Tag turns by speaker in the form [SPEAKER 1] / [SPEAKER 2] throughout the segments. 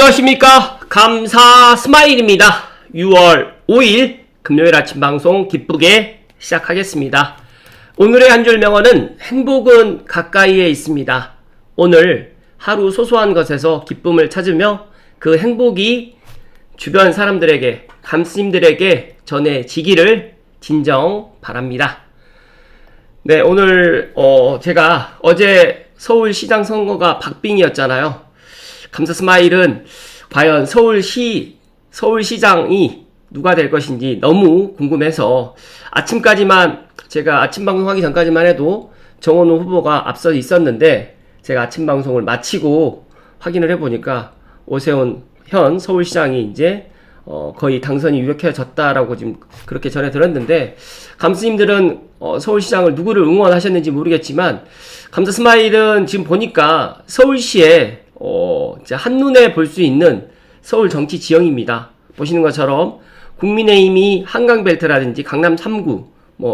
[SPEAKER 1] 안녕하십니까. 감사 스마일입니다. 6월 5일 금요일 아침 방송 기쁘게 시작하겠습니다. 오늘의 한 줄 명언은 행복은 가까이에 있습니다. 오늘 하루 소소한 것에서 기쁨을 찾으며 그 행복이 주변 사람들에게, 감스님들에게 전해지기를 진정 바랍니다. 네, 오늘 제가 어제 서울시장 선거가 박빙이었잖아요. 감사 스마일은 과연 서울시장이 누가 될 것인지 너무 궁금해서 아침까지만, 제가 아침 방송하기 전까지만 해도 정원호 후보가 앞서 있었는데, 제가 아침 방송을 마치고 확인을 해보니까 오세훈 현 서울시장이 이제 거의 당선이 유력해졌다라고 지금 그렇게 전해 들었는데, 감스님들은 서울시장을 누구를 응원하셨는지 모르겠지만, 감사 스마일은 지금 보니까 서울시에 한눈에 볼 수 있는 서울 정치 지형입니다. 보시는 것처럼 국민의힘이 한강벨트라든지 강남 3구,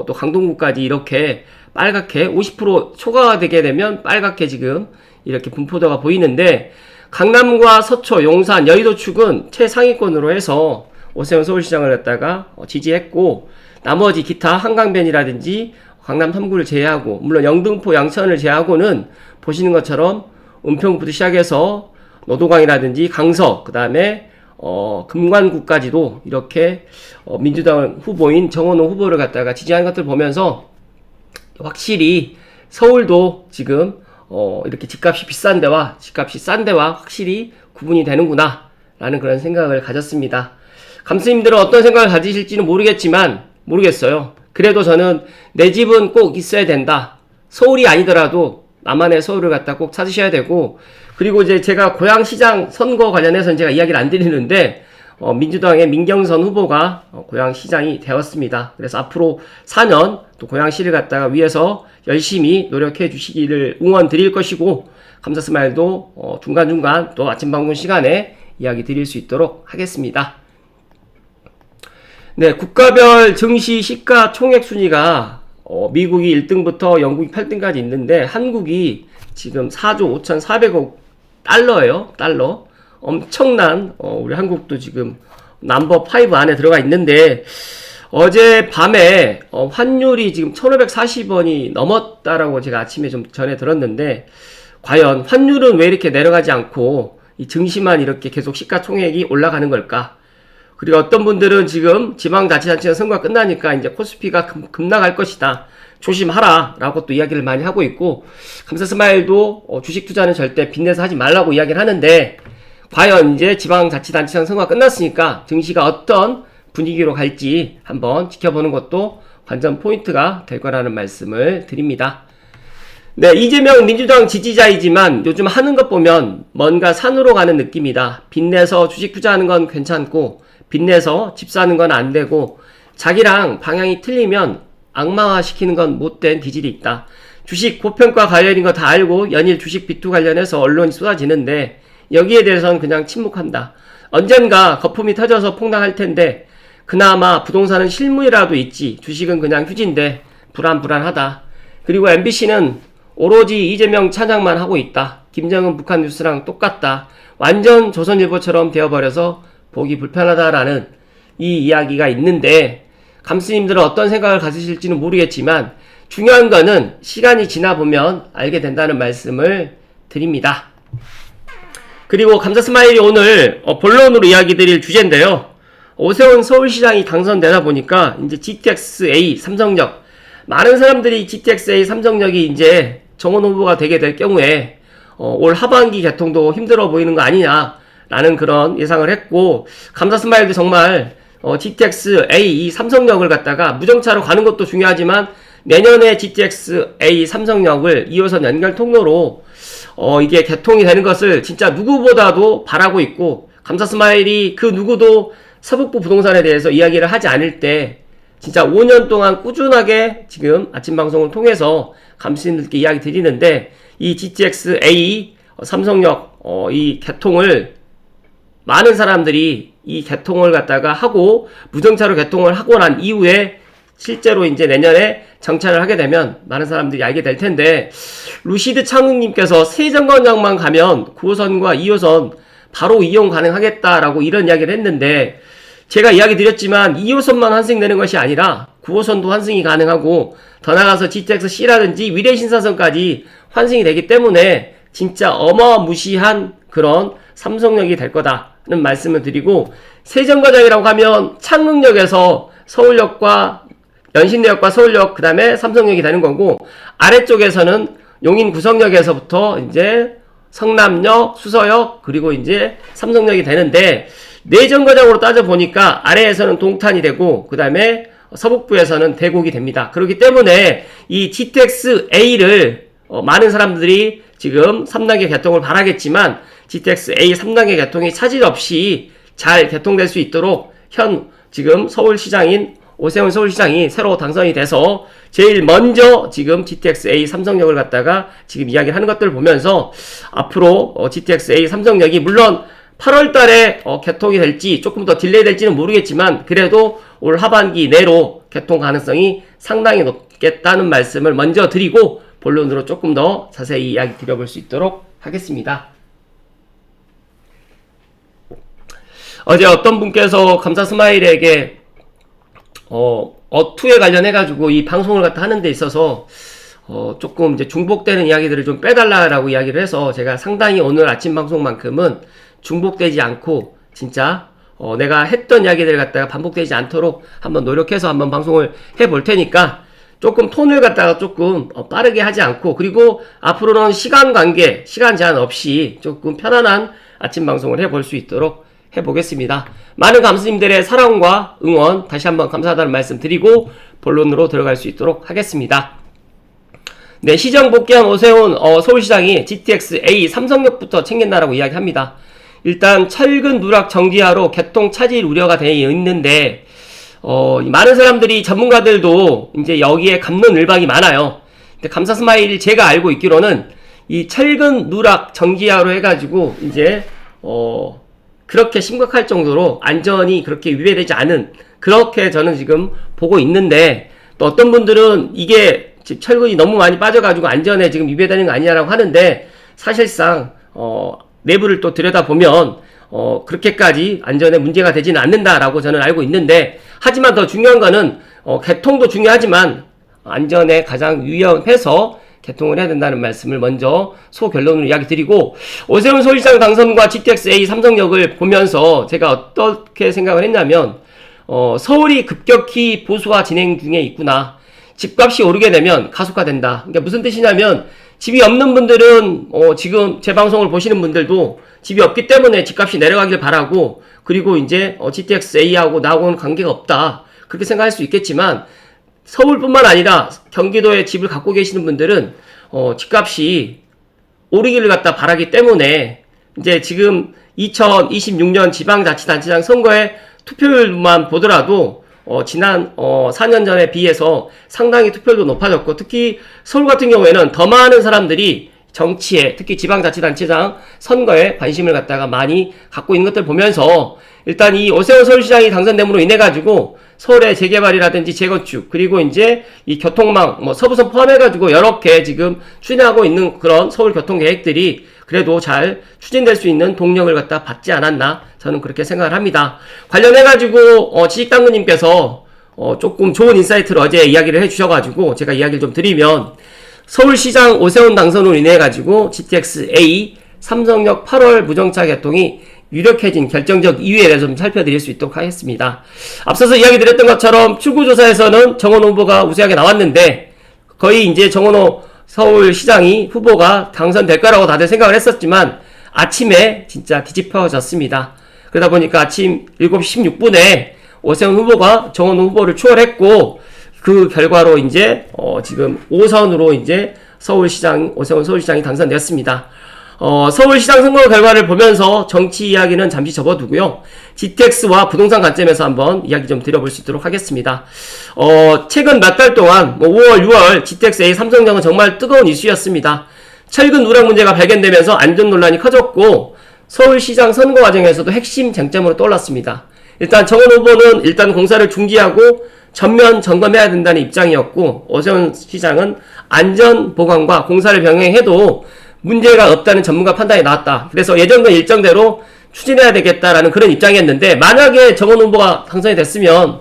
[SPEAKER 1] 또 강동구까지 이렇게 빨갛게 50% 초과가 되게 되면 빨갛게 지금 이렇게 분포도가 보이는데, 강남과 서초, 용산, 여의도 축은 최상위권으로 해서 오세훈 서울시장을 갖다가 지지했고, 나머지 기타 한강변이라든지 강남 3구를 제외하고, 물론 영등포, 양천을 제외하고는 보시는 것처럼 은평구부터 시작해서 노도강이라든지 강서, 그 다음에 금관구까지도 이렇게 민주당 후보인 정원호 후보를 갖다가 지지하는 것들 보면서 확실히 서울도 지금 이렇게 집값이 비싼 데와 집값이 싼 데와 확실히 구분이 되는구나 라는 그런 생각을 가졌습니다. 감스님들은 어떤 생각을 가지실지는 모르겠어요. 그래도 저는 내 집은 꼭 있어야 된다. 서울이 아니더라도 나만의 서울을 갖다 꼭 찾으셔야 되고, 그리고 이제 제가 고양시장 선거 관련해서는 제가 이야기를 안 드리는데, 민주당의 민경선 후보가 고양시장이 되었습니다. 그래서 앞으로 4년 또 고양시를 갖다가 위해서 열심히 노력해 주시기를 응원 드릴 것이고, 감사 스마일도 중간중간 또 아침 방송 시간에 이야기 드릴 수 있도록 하겠습니다. 네, 국가별 증시 시가 총액 순위가 미국이 1등부터 영국이 8등까지 있는데, 한국이 지금 4조 5,400억 달러예요. 달러. 엄청난, 우리 한국도 지금 넘버 5 안에 들어가 있는데, 어제 밤에 환율이 지금 1,540원이 넘었다라고 제가 아침에 좀 전해 들었는데, 과연 환율은 왜 이렇게 내려가지 않고 이 증시만 이렇게 계속 시가총액이 올라가는 걸까? 그리고 어떤 분들은 지금 지방자치단체 선거가 끝나니까 이제 코스피가 급락할 것이다, 조심하라 라고 또 이야기를 많이 하고 있고, 감사 스마일도 주식 투자는 절대 빚내서 하지 말라고 이야기를 하는데, 과연 이제 지방자치단체 선거가 끝났으니까 증시가 어떤 분위기로 갈지 한번 지켜보는 것도 관전 포인트가 될 거라는 말씀을 드립니다. 네, 이재명 민주당 지지자이지만 요즘 하는 것 보면 뭔가 산으로 가는 느낌이다. 빚내서 주식 투자하는 건 괜찮고, 빚내서 집 사는 건 안 되고, 자기랑 방향이 틀리면 악마화 시키는 건 못된 기질이 있다. 주식 고평가 관련인 거 다 알고 연일 주식 비투 관련해서 언론이 쏟아지는데, 여기에 대해서는 그냥 침묵한다. 언젠가 거품이 터져서 폭락할 텐데, 그나마 부동산은 실물이라도 있지 주식은 그냥 휴지인데 불안하다. 그리고 MBC는 오로지 이재명 찬양만 하고 있다. 김정은 북한 뉴스랑 똑같다. 완전 조선일보처럼 되어버려서 보기 불편하다라는 이 이야기가 있는데, 감스님들은 어떤 생각을 가지실지는 모르겠지만 중요한 거는 시간이 지나 보면 알게 된다는 말씀을 드립니다. 그리고 감사 스마일이 오늘 본론으로 이야기 드릴 주제인데요. 오세훈 서울시장이 당선되다 보니까 이제 GTX-A 삼성역, 많은 사람들이 GTX-A 삼성역이 이제 정원 후보가 되게 될 경우에 올 하반기 개통도 힘들어 보이는 거 아니냐라는 그런 예상을 했고, 감사 스마일도 정말 GTX-A 이 삼성역을 갖다가 무정차로 가는 것도 중요하지만 내년에 GTX-A 삼성역을 2호선 연결 통로로 이게 개통이 되는 것을 진짜 누구보다도 바라고 있고, 감사 스마일이 그 누구도 서북부 부동산에 대해서 이야기를 하지 않을 때 진짜 5년 동안 꾸준하게 지금 아침 방송을 통해서 감시인들께 이야기 드리는데, 이 GTX-A 삼성역 이 개통을 많은 사람들이 이 개통을 갖다가 하고 무정차로 개통을 하고 난 이후에 실제로 이제 내년에 정차를 하게 되면 많은 사람들이 알게 될 텐데, 루시드 창욱님께서 세정거장만 가면 9호선과 2호선 바로 이용 가능하겠다라고 이런 이야기를 했는데, 제가 이야기 드렸지만 2호선만 환승되는 것이 아니라 9호선도 환승이 가능하고 더 나아가서 GTX-C라든지 위례신사선까지 환승이 되기 때문에 진짜 어마무시한 그런 삼성역이 될 거다는 말씀을 드리고, 세정거장이라고 하면 창릉역에서 서울역과 연신내역과 서울역, 그 다음에 삼성역이 되는 거고, 아래쪽에서는 용인 구성역에서부터 이제 성남역, 수서역, 그리고 이제 삼성역이 되는데, 내정거장으로 따져보니까 아래에서는 동탄이 되고, 그 다음에 서북부에서는 대곡이 됩니다. 그렇기 때문에 이 GTX-A를 많은 사람들이 지금 3단계 개통을 바라겠지만, GTX-A 3단계 개통이 차질 없이 잘 개통될 수 있도록 지금 서울시장인 오세훈 서울시장이 새로 당선이 돼서 제일 먼저 지금 GTX-A 삼성역을 갖다가 지금 이야기를 하는 것들을 보면서, 앞으로 GTX-A 삼성역이 물론 8월 달에 개통이 될지 조금 더 딜레이 될지는 모르겠지만, 그래도 올 하반기 내로 개통 가능성이 상당히 높겠다는 말씀을 먼저 드리고, 본론으로 조금 더 자세히 이야기 드려볼 수 있도록 하겠습니다. 어제 어떤 분께서 감사 스마일에게 어투에 관련해가지고 이 방송을 갖다 하는 데 있어서 조금 이제 중복되는 이야기들을 좀 빼달라라고 이야기를 해서, 제가 상당히 오늘 아침 방송만큼은 중복되지 않고 진짜 내가 했던 이야기들 갖다가 반복되지 않도록 한번 노력해서 한번 방송을 해볼 테니까, 조금 톤을 갖다가 조금 빠르게 하지 않고, 그리고 앞으로는 시간 관계, 시간 제한 없이 조금 편안한 아침 방송을 해볼 수 있도록 해보겠습니다. 많은 감수님들의 사랑과 응원 다시 한번 감사하다는 말씀 드리고 본론으로 들어갈 수 있도록 하겠습니다. 네, 시정 복귀한 오세훈 서울시장이 GTX-A 삼성역부터 챙긴다라고 이야기합니다. 일단 철근 누락 정지하로 개통 차질 우려가 되어 있는데, 많은 사람들이, 전문가들도 이제 여기에 갑론을박이 많아요. 근데 감사 스마일 제가 알고 있기로는 이 철근 누락 정지하로 해가지고 이제 그렇게 심각할 정도로 안전이 그렇게 위배되지 않은, 그렇게 저는 지금 보고 있는데, 또 어떤 분들은 이게 철근이 너무 많이 빠져가지고 안전에 지금 위배되는 거 아니냐라고 하는데, 사실상 내부를 또 들여다보면 그렇게까지 안전에 문제가 되지는 않는다라고 저는 알고 있는데, 하지만 더 중요한 거는 개통도 중요하지만 안전에 가장 유의해서 개통을 해야 된다는 말씀을 먼저 소결론으로 이야기 드리고, 오세훈 서울시장 당선과 GTX-A 삼성역을 보면서 제가 어떻게 생각을 했냐면, 서울이 급격히 보수화 진행 중에 있구나. 집값이 오르게 되면 가속화된다. 그러니까 무슨 뜻이냐면, 집이 없는 분들은 지금 제 방송을 보시는 분들도 집이 없기 때문에 집값이 내려가길 바라고, 그리고 이제 GTX-A하고 나하고는 관계가 없다, 그렇게 생각할 수 있겠지만, 서울뿐만 아니라 경기도에 집을 갖고 계시는 분들은 집값이 오르기를 갖다 바라기 때문에, 이제 지금 2026년 지방자치단체장 선거의 투표율만 보더라도 지난 4년 전에 비해서 상당히 투표율도 높아졌고, 특히 서울 같은 경우에는 더 많은 사람들이 정치에, 특히 지방자치단체장 선거에 관심을 갖다가 많이 갖고 있는 것들 보면서, 일단 이 오세훈 서울시장이 당선됨으로 인해 가지고 서울의 재개발이라든지 재건축, 그리고 이제 이 교통망, 서부선 포함해가지고 여러 개 지금 추진하고 있는 그런 서울 교통 계획들이 그래도 잘 추진될 수 있는 동력을 갖다 받지 않았나, 저는 그렇게 생각을 합니다. 관련해가지고 지식당구님께서 조금 좋은 인사이트를 어제 이야기를 해주셔가지고 제가 이야기를 좀 드리면, 서울시장 오세훈 당선으로 인해가지고 GTX-A 삼성역 8월 무정차 개통이 유력해진 결정적 이유에 대해서 좀 살펴드릴 수 있도록 하겠습니다. 앞서서 이야기 드렸던 것처럼 출구조사에서는 정원호 후보가 우세하게 나왔는데, 거의 이제 정원호 서울시장이 후보가 당선될 거라고 다들 생각을 했었지만 아침에 진짜 뒤집혀졌습니다. 그러다 보니까 아침 7시 16분에 오세훈 후보가 정원호 후보를 추월했고, 그 결과로 이제 지금 5선으로 이제 오세훈 서울시장이 당선되었습니다. 서울시장 선거 결과를 보면서 정치 이야기는 잠시 접어두고요. GTX와 부동산 관점에서 한번 이야기 좀 드려볼 수 있도록 하겠습니다. 최근 몇 달 동안 5월, 6월 GTX-A 삼성역은 정말 뜨거운 이슈였습니다. 철근 누락 문제가 발견되면서 안전 논란이 커졌고, 서울시장 선거 과정에서도 핵심 쟁점으로 떠올랐습니다. 일단 정원 후보는 일단 공사를 중지하고 전면 점검해야 된다는 입장이었고, 오세훈 시장은 안전 보강과 공사를 병행해도 문제가 없다는 전문가 판단이 나왔다. 그래서 예정된 일정대로 추진해야 되겠다라는 그런 입장이었는데, 만약에 정원 후보가 당선이 됐으면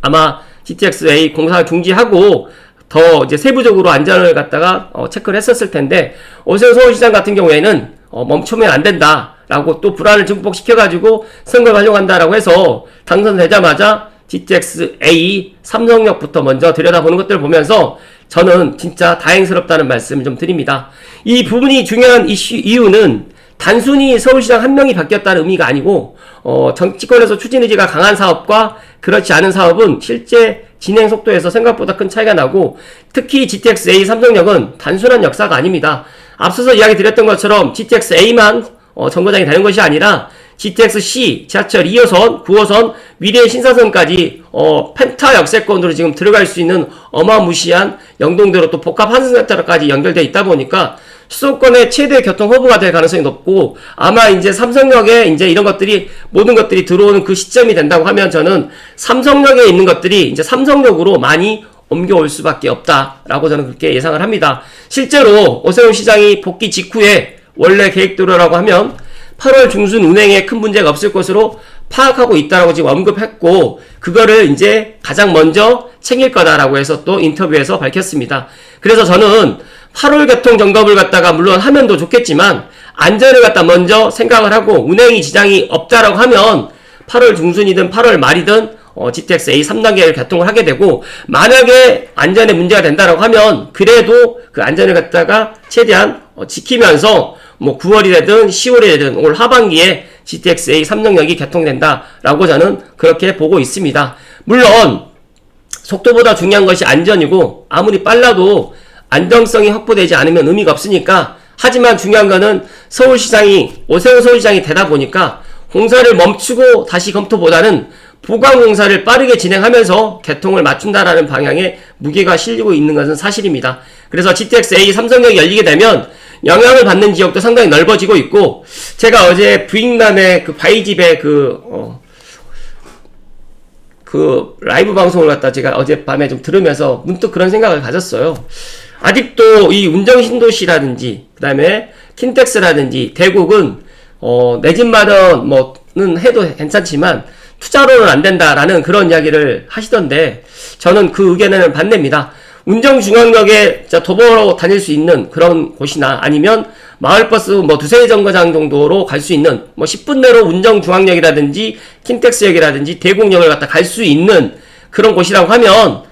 [SPEAKER 1] 아마 GTX-A 공사 중지하고 더 이제 세부적으로 안전을 갖다가 체크를 했었을 텐데, 오세훈 서울시장 같은 경우에는 멈추면 안 된다라고 또 불안을 증폭시켜가지고 선거에 활용한다라고 해서 당선되자마자 GTX-A 삼성역부터 먼저 들여다보는 것들을 보면서 저는 진짜 다행스럽다는 말씀을 좀 드립니다. 이 부분이 중요한 이유는 단순히 서울시장 한 명이 바뀌었다는 의미가 아니고, 정치권에서 추진 의지가 강한 사업과 그렇지 않은 사업은 실제 진행 속도에서 생각보다 큰 차이가 나고, 특히 GTX-A 삼성역은 단순한 역사가 아닙니다. 앞서서 이야기 드렸던 것처럼 GTX-A만 정거장이 되는 것이 아니라 GTX-C, 지하철 2호선, 9호선, 미래의 신사선까지 펜타 역세권으로 지금 들어갈 수 있는 어마무시한 영동대로 또 복합 환승센터까지 연결되어 있다 보니까 수도권의 최대 교통 허브가 될 가능성이 높고, 아마 이제 삼성역에 이제 이런 것들이 모든 것들이 들어오는 그 시점이 된다고 하면 저는 삼성역에 있는 것들이 이제 삼성역으로 많이 옮겨올 수밖에 없다라고 저는 그렇게 예상을 합니다. 실제로 오세훈 시장이 복귀 직후에 원래 계획대로라고 하면 8월 중순 운행에 큰 문제가 없을 것으로 파악하고 있다라고 지금 언급했고, 그거를 이제 가장 먼저 챙길 거다라고 해서 또 인터뷰에서 밝혔습니다. 그래서 저는 8월 교통 점검을 갖다가 물론 하면 더 좋겠지만, 안전을 갖다 먼저 생각을 하고 운행이 지장이 없다라고 하면 8월 중순이든 8월 말이든 GTX-A 3단계를 개통을 하게 되고, 만약에 안전에 문제가 된다라고 하면 그래도 그 안전을 갖다가 최대한 지키면서 뭐 9월이 되든 10월이 되든 올 하반기에 GTX-A 삼성역이 개통된다라고 저는 그렇게 보고 있습니다. 물론 속도보다 중요한 것이 안전이고, 아무리 빨라도 안정성이 확보되지 않으면 의미가 없으니까, 하지만 중요한 거는 서울시장이 오세훈 서울시장이 되다 보니까 공사를 멈추고 다시 검토보다는 보강 공사를 빠르게 진행하면서 개통을 맞춘다라는 방향에 무게가 실리고 있는 것은 사실입니다. 그래서 GTX-A 삼성역이 열리게 되면 영향을 받는 지역도 상당히 넓어지고 있고, 제가 어제 부익남의 그 바이집의 그 라이브 방송을 갖다 제가 어젯밤에 좀 들으면서 문득 그런 생각을 가졌어요. 아직도 이 운정신도시라든지 그 다음에 킨텍스라든지 대국은 내 집 마련 뭐는 해도 괜찮지만 투자로는 안 된다라는 그런 이야기를 하시던데, 저는 그 의견에는 반대입니다. 운정중앙역에 도보로 다닐 수 있는 그런 곳이나 아니면 마을버스 뭐 두세 정거장 정도로 갈 수 있는, 뭐 10분 내로 운정중앙역이라든지 킨텍스역이라든지 대곡역을 갖다 갈 수 있는 그런 곳이라고 하면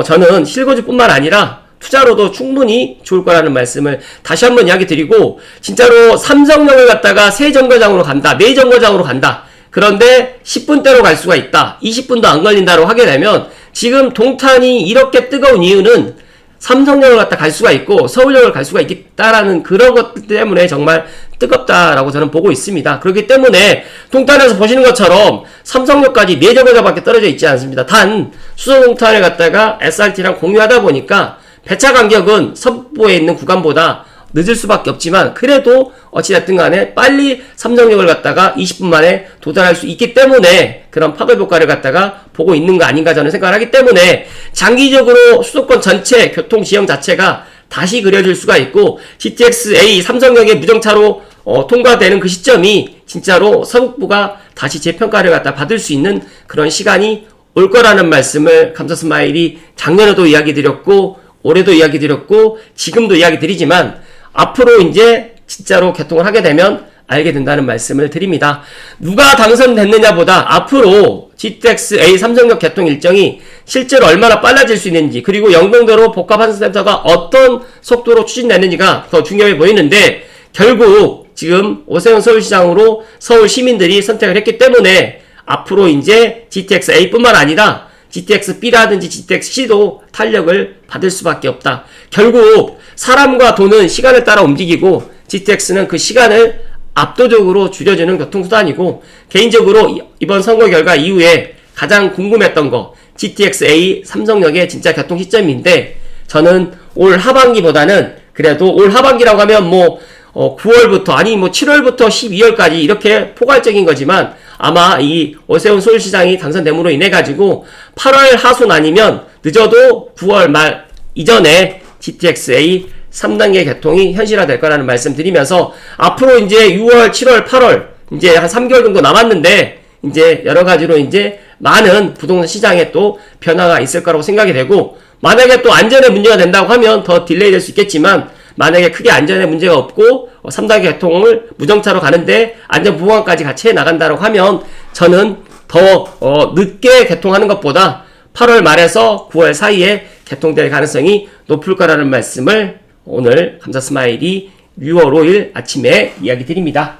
[SPEAKER 1] 저는 실거주뿐만 아니라 투자로도 충분히 좋을 거라는 말씀을 다시 한번 이야기 드리고, 진짜로 삼성역을 갖다가 세 정거장으로 간다, 네 정거장으로 간다, 그런데 10분대로 갈 수가 있다, 20분도 안 걸린다고 하게 되면, 지금 동탄이 이렇게 뜨거운 이유는 삼성역을 갖다 갈 수가 있고 서울역을 갈 수가 있다라는 그런 것 때문에 정말 뜨겁다라고 저는 보고 있습니다. 그렇기 때문에 동탄에서 보시는 것처럼 삼성역까지 4정거장밖에 떨어져 있지 않습니다. 단 수서동탄을 갖다가 SRT랑 공유하다 보니까 배차 간격은 서북부에 있는 구간보다 늦을 수밖에 없지만, 그래도 어찌됐든 간에 빨리 삼성역을 갖다가 20분 만에 도달할 수 있기 때문에 그런 파급 효과를 갖다가 보고 있는 거 아닌가 저는 생각을 하기 때문에, 장기적으로 수도권 전체 교통 지형 자체가 다시 그려질 수가 있고, GTX-A 삼성역의 무정차로 통과되는 그 시점이 진짜로 서북부가 다시 재평가를 갖다 받을 수 있는 그런 시간이 올 거라는 말씀을 감사스마일이 작년에도 이야기 드렸고 올해도 이야기 드렸고 지금도 이야기 드리지만, 앞으로 이제 진짜로 개통을 하게 되면 알게 된다는 말씀을 드립니다. 누가 당선됐느냐보다 앞으로 GTX-A 삼성역 개통 일정이 실제로 얼마나 빨라질 수 있는지, 그리고 영동대로 복합환승센터가 어떤 속도로 추진되는지가 더 중요해 보이는데, 결국 지금 오세훈 서울시장으로 서울 시민들이 선택을 했기 때문에 앞으로 이제 GTX-A 뿐만 아니라 GTX-B라든지 GTX-C도 탄력을 받을 수밖에 없다. 결국 사람과 돈은 시간을 따라 움직이고, GTX는 그 시간을 압도적으로 줄여주는 교통수단이고, 개인적으로 이번 선거 결과 이후에 가장 궁금했던 거 GTX-A 삼성역의 진짜 개통 시점인데, 저는 올 하반기보다는, 그래도 올 하반기라고 하면 뭐 9월부터 아니 뭐 7월부터 12월까지 이렇게 포괄적인 거지만, 아마 이 오세훈 서울시장이 당선됨으로 인해 가지고 8월 하순 아니면 늦어도 9월 말 이전에 GTX-A 3단계 개통이 현실화될 거라는 말씀 드리면서, 앞으로 이제 6월, 7월, 8월 이제 한 3개월 정도 남았는데 이제 여러 가지로 이제 많은 부동산 시장에 또 변화가 있을 거라고 생각이 되고, 만약에 또 안전에 문제가 된다고 하면 더 딜레이 될 수 있겠지만, 만약에 크게 안전에 문제가 없고 3단계 개통을 무정차로 가는데 안전 보강까지 같이 해 나간다고 하면 저는 더 늦게 개통하는 것보다 8월 말에서 9월 사이에 개통될 가능성이 높을 거라는 말씀을 오늘 감사스마일이 6월 5일 아침에 이야기 드립니다.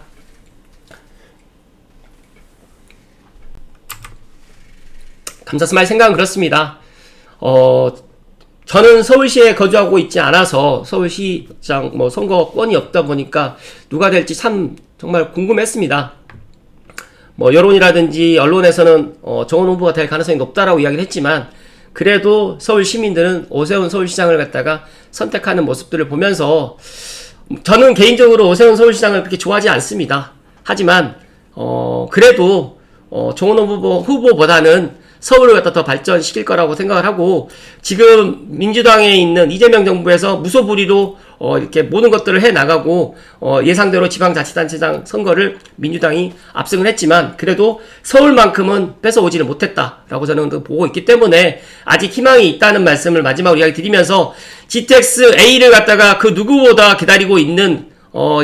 [SPEAKER 1] 감사스마일 생각은 그렇습니다. 저는 서울시에 거주하고 있지 않아서 서울시장 선거권이 없다 보니까 누가 될지 참 정말 궁금했습니다. 여론이라든지 언론에서는 정원 후보가 될 가능성이 높다라고 이야기를 했지만, 그래도 서울 시민들은 오세훈 서울시장을 갖다가 선택하는 모습들을 보면서 저는 개인적으로 오세훈 서울시장을 그렇게 좋아하지 않습니다. 하지만 그래도 정원 후보보다는 서울을 갖다 더 발전시킬 거라고 생각을 하고, 지금 민주당에 있는 이재명 정부에서 무소불위로 이렇게 모든 것들을 해 나가고 예상대로 지방자치단체장 선거를 민주당이 압승을 했지만, 그래도 서울만큼은 뺏어오지는 못했다라고 저는 보고 있기 때문에 아직 희망이 있다는 말씀을 마지막으로 이야기 드리면서, GTX A를 갖다가 그 누구보다 기다리고 있는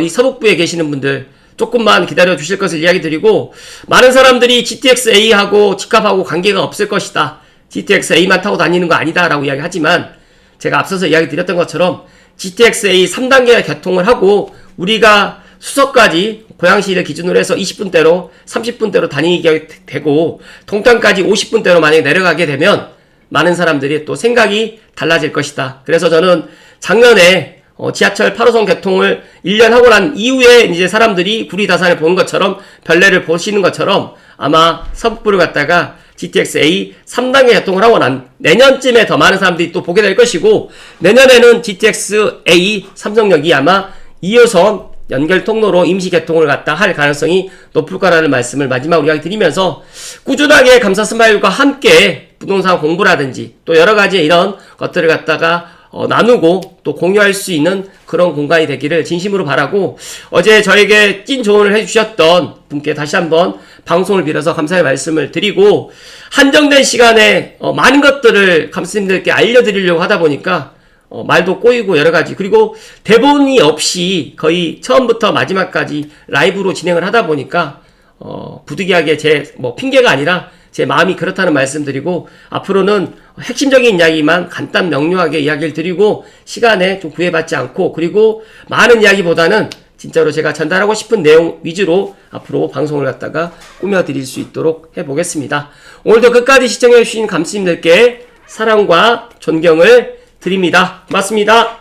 [SPEAKER 1] 이 서북부에 계시는 분들 조금만 기다려 주실 것을 이야기 드리고, 많은 사람들이 GTX A하고 집값하고 관계가 없을 것이다, GTX A만 타고 다니는 거 아니다 라고 이야기 하지만, 제가 앞서서 이야기 드렸던 것처럼 GTX A 3단계 개통을 하고 우리가 수서까지 고양시를 기준으로 해서 20분대로 30분대로 다니게 되고, 동탄까지 50분대로 만약에 내려가게 되면 많은 사람들이 또 생각이 달라질 것이다. 그래서 저는 작년에 지하철 8호선 개통을 1년 하고 난 이후에 이제 사람들이 구리다산을 보는 것처럼, 별내를 보시는 것처럼 아마 서북부를 갖다가 GTX A 3단계 개통을 하고 난 내년쯤에 더 많은 사람들이 또 보게 될 것이고, 내년에는 GTX A 삼성역이 아마 2호선 연결 통로로 임시 개통을 갖다 할 가능성이 높을 거라는 말씀을 마지막으로 이야기 드리면서, 꾸준하게 감사스마일과 함께 부동산 공부라든지 또 여러 가지 이런 것들을 갖다가 나누고 또 공유할 수 있는 그런 공간이 되기를 진심으로 바라고, 어제 저에게 찐 조언을 해주셨던 분께 다시 한번 방송을 빌어서 감사의 말씀을 드리고, 한정된 시간에 많은 것들을 감스님들께 알려드리려고 하다 보니까 말도 꼬이고 여러 가지, 그리고 대본이 없이 거의 처음부터 마지막까지 라이브로 진행을 하다 보니까 부득이하게 제 핑계가 아니라 제 마음이 그렇다는 말씀드리고, 앞으로는 핵심적인 이야기만 간단 명료하게 이야기를 드리고 시간에 좀 구애받지 않고, 그리고 많은 이야기보다는 진짜로 제가 전달하고 싶은 내용 위주로 앞으로 방송을 갖다가 꾸며드릴 수 있도록 해보겠습니다. 오늘도 끝까지 시청해주신 감스님들께 사랑과 존경을 드립니다. 고맙습니다.